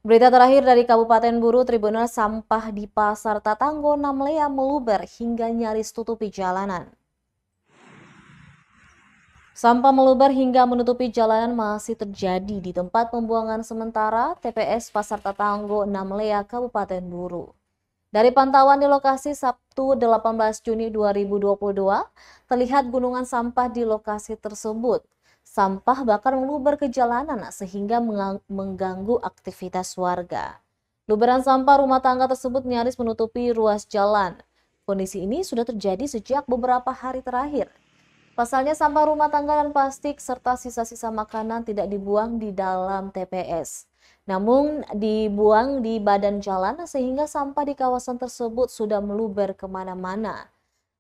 Berita terakhir dari Kabupaten Buru, Tribunal sampah di Pasar Tatanggo Namlea meluber hingga nyaris tutupi jalanan. Sampah meluber hingga menutupi jalanan masih terjadi di tempat pembuangan sementara TPS Pasar Tatanggo Namlea, Kabupaten Buru. Dari pantauan di lokasi Sabtu 18 Juni 2022, terlihat gunungan sampah di lokasi tersebut. Sampah bahkan meluber ke jalanan sehingga mengganggu aktivitas warga. Luberan sampah rumah tangga tersebut nyaris menutupi ruas jalan. Kondisi ini sudah terjadi sejak beberapa hari terakhir. Pasalnya sampah rumah tangga dan plastik serta sisa-sisa makanan tidak dibuang di dalam TPS. Namun dibuang di badan jalan sehingga sampah di kawasan tersebut sudah meluber kemana-mana.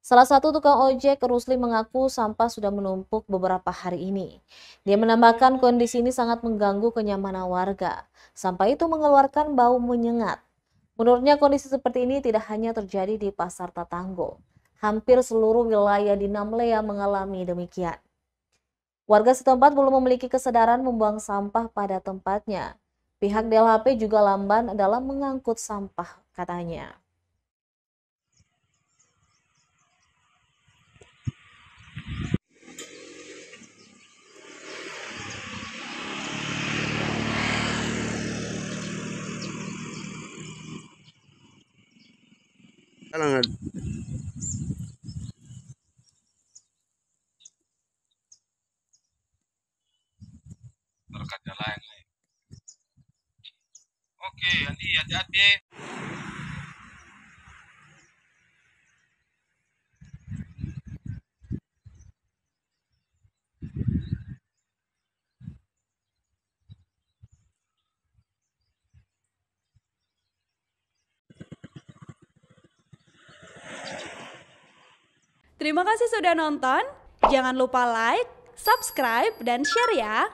Salah satu tukang ojek Rusli mengaku sampah sudah menumpuk beberapa hari ini. Dia menambahkan kondisi ini sangat mengganggu kenyamanan warga. Sampah itu mengeluarkan bau menyengat. Menurutnya kondisi seperti ini tidak hanya terjadi di Pasar Tatanggo. Hampir seluruh wilayah di Namlea mengalami demikian. Warga setempat belum memiliki kesadaran membuang sampah pada tempatnya. Pihak DLHP juga lamban dalam mengangkut sampah, katanya. Alangan. Berkat jalan. Oke, Andi hati-hati. Terima kasih sudah nonton. Jangan lupa like, subscribe, dan share ya.